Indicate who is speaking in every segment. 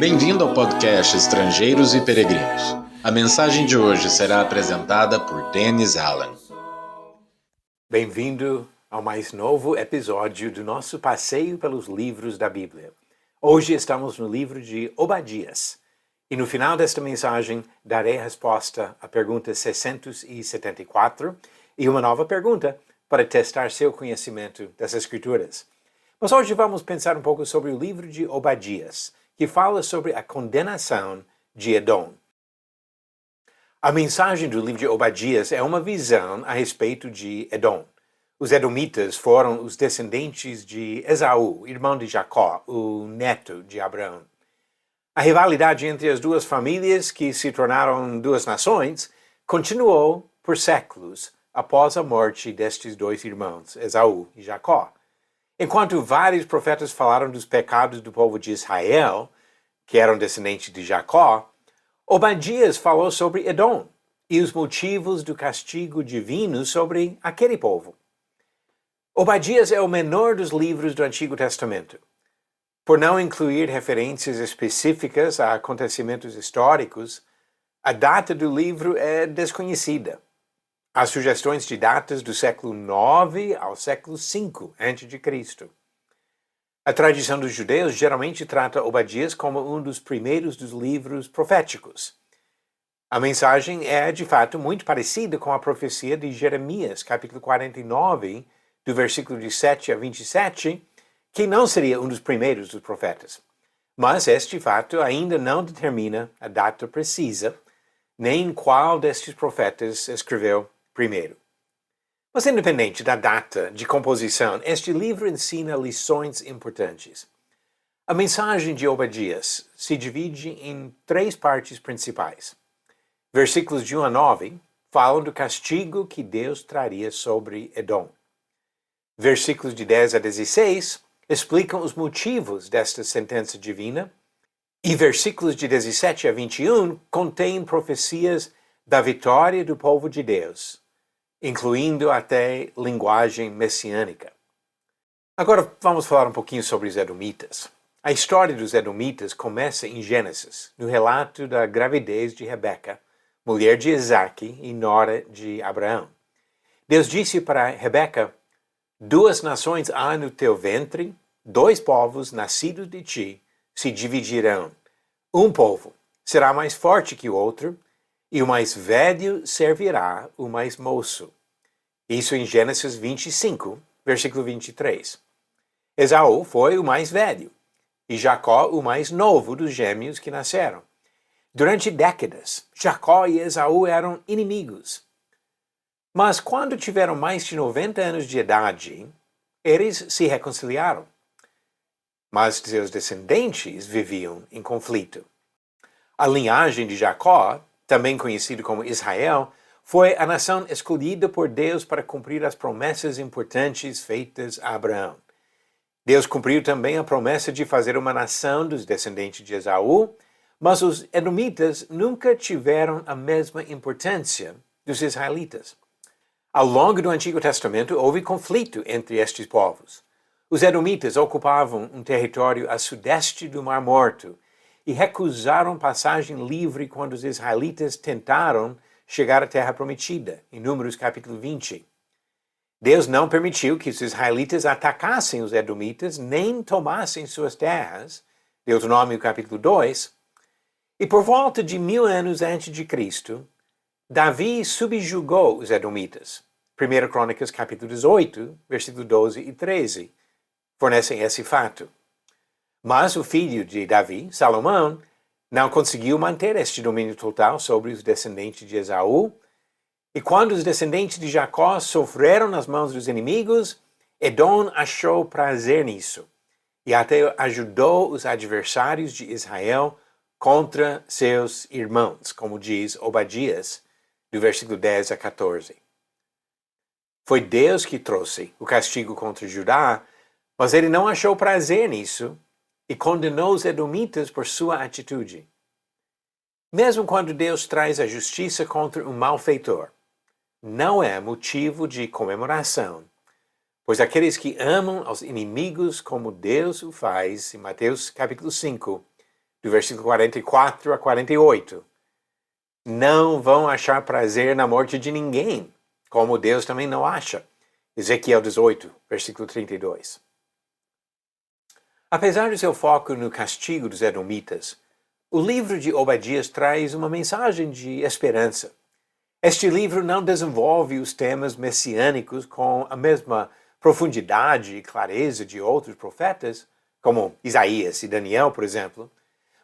Speaker 1: Bem-vindo ao podcast Estrangeiros e Peregrinos. A mensagem de hoje será apresentada por Dennis Allen.
Speaker 2: Bem-vindo ao mais novo episódio do nosso passeio pelos livros da Bíblia. Hoje estamos no livro de Obadias e no final desta mensagem darei a resposta à pergunta 674 e uma nova pergunta para testar seu conhecimento das Escrituras. Mas hoje vamos pensar um pouco sobre o livro de Obadias, que fala sobre a condenação de Edom. A mensagem do livro de Obadias é uma visão a respeito de Edom. Os edomitas foram os descendentes de Esaú, irmão de Jacó, o neto de Abraão. A rivalidade entre as duas famílias, que se tornaram duas nações, continuou por séculos após a morte destes dois irmãos, Esaú e Jacó. Enquanto vários profetas falaram dos pecados do povo de Israel, que eram descendentes de Jacó, Obadias falou sobre Edom e os motivos do castigo divino sobre aquele povo. Obadias é o menor dos livros do Antigo Testamento. Por não incluir referências específicas a acontecimentos históricos, a data do livro é desconhecida. Há sugestões de datas do século IX ao século V a.C. A tradição dos judeus geralmente trata Obadias como um dos primeiros dos livros proféticos. A mensagem é, de fato, muito parecida com a profecia de Jeremias, capítulo 49, do versículo de 7 a 27, que não seria um dos primeiros dos profetas. Mas este fato ainda não determina a data precisa, nem qual destes profetas escreveu primeiro. Mas independente da data de composição, este livro ensina lições importantes. A mensagem de Obadias se divide em três partes principais. Versículos de 1 a 9 falam do castigo que Deus traria sobre Edom. Versículos de 10 a 16 explicam os motivos desta sentença divina. E versículos de 17 a 21 contêm profecias da vitória do povo de Deus, incluindo até linguagem messiânica. Agora vamos falar um pouquinho sobre os edomitas. A história dos edomitas começa em Gênesis, no relato da gravidez de Rebeca, mulher de Isaque e nora de Abraão. Deus disse para Rebeca: "Duas nações há no teu ventre, dois povos nascidos de ti se dividirão. Um povo será mais forte que o outro, e o mais velho servirá o mais moço." Isso em Gênesis 25, versículo 23. Esaú foi o mais velho, e Jacó o mais novo dos gêmeos que nasceram. Durante décadas, Jacó e Esaú eram inimigos. Mas quando tiveram mais de 90 anos de idade, eles se reconciliaram. Mas seus descendentes viviam em conflito. A linhagem de Jacó, também conhecido como Israel, foi a nação escolhida por Deus para cumprir as promessas importantes feitas a Abraão. Deus cumpriu também a promessa de fazer uma nação dos descendentes de Esaú, mas os edomitas nunca tiveram a mesma importância dos israelitas. Ao longo do Antigo Testamento houve conflito entre estes povos. Os edomitas ocupavam um território a sudeste do Mar Morto e recusaram passagem livre quando os israelitas tentaram chegar à Terra Prometida, em Números capítulo 20. Deus não permitiu que os israelitas atacassem os edomitas, nem tomassem suas terras, Deuteronômio capítulo 2, e por volta de 1000 anos antes de Cristo, Davi subjugou os edomitas. 1 Crônicas capítulo 18, versículo 12 e 13, fornecem esse fato. Mas o filho de Davi, Salomão, não conseguiu manter este domínio total sobre os descendentes de Esaú, e quando os descendentes de Jacó sofreram nas mãos dos inimigos, Edom achou prazer nisso, e até ajudou os adversários de Israel contra seus irmãos, como diz Obadias, do versículo 10 a 14. Foi Deus que trouxe o castigo contra Judá, mas ele não achou prazer nisso, e condenou os edomitas por sua atitude. Mesmo quando Deus traz a justiça contra um malfeitor, não é motivo de comemoração, pois aqueles que amam aos inimigos como Deus o faz, em Mateus capítulo 5, do versículo 44 a 48. Não vão achar prazer na morte de ninguém, como Deus também não acha. Ezequiel 18, versículo 32. Apesar do seu foco no castigo dos edomitas, o livro de Obadias traz uma mensagem de esperança. Este livro não desenvolve os temas messiânicos com a mesma profundidade e clareza de outros profetas, como Isaías e Daniel, por exemplo,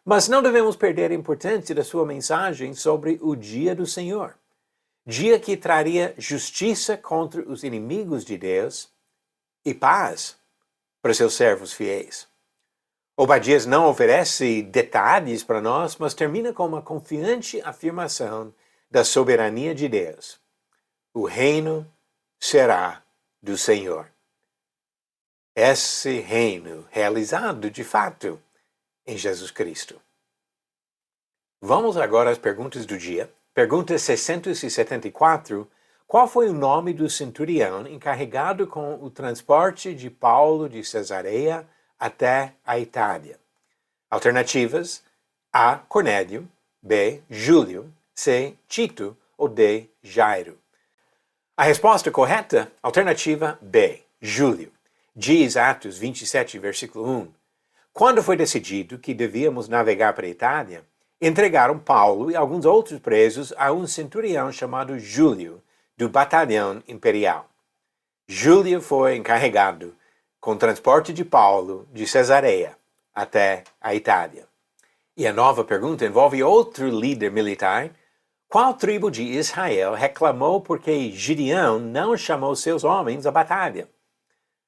Speaker 2: mas não devemos perder a importância da sua mensagem sobre o dia do Senhor, dia que traria justiça contra os inimigos de Deus e paz para seus servos fiéis. Obadias não oferece detalhes para nós, mas termina com uma confiante afirmação da soberania de Deus. O reino será do Senhor. Esse reino realizado, de fato, em Jesus Cristo. Vamos agora às perguntas do dia. Pergunta 674. Qual foi o nome do centurião encarregado com o transporte de Paulo de Cesareia até a Itália? Alternativas: A. Cornélio, B. Júlio, C. Tito ou D. Jairo. A resposta correta, alternativa B. Júlio. Diz Atos 27, versículo 1. Quando foi decidido que devíamos navegar para a Itália, entregaram Paulo e alguns outros presos a um centurião chamado Júlio, do batalhão imperial. Júlio foi encarregado com o transporte de Paulo de Cesareia até a Itália. E a nova pergunta envolve outro líder militar. Qual tribo de Israel reclamou porque Gideão não chamou seus homens à batalha?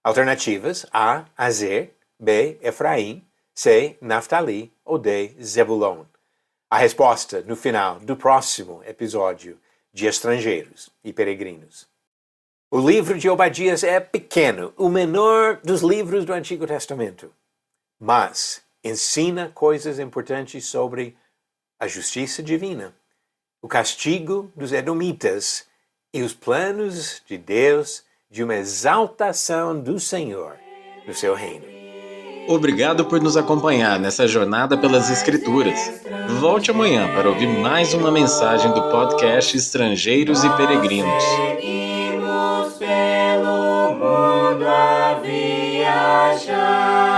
Speaker 2: Alternativas: A. Azer, B. Efraim, C. Naftali ou D. Zebulon. A resposta no final do próximo episódio de Estrangeiros e Peregrinos. O livro de Obadias é pequeno, o menor dos livros do Antigo Testamento, mas ensina coisas importantes sobre a justiça divina, o castigo dos edomitas e os planos de Deus de uma exaltação do Senhor no seu reino.
Speaker 1: Obrigado por nos acompanhar nessa jornada pelas Escrituras. Volte amanhã para ouvir mais uma mensagem do podcast Estrangeiros e Peregrinos.
Speaker 3: Seguimos pelo mundo a viajar.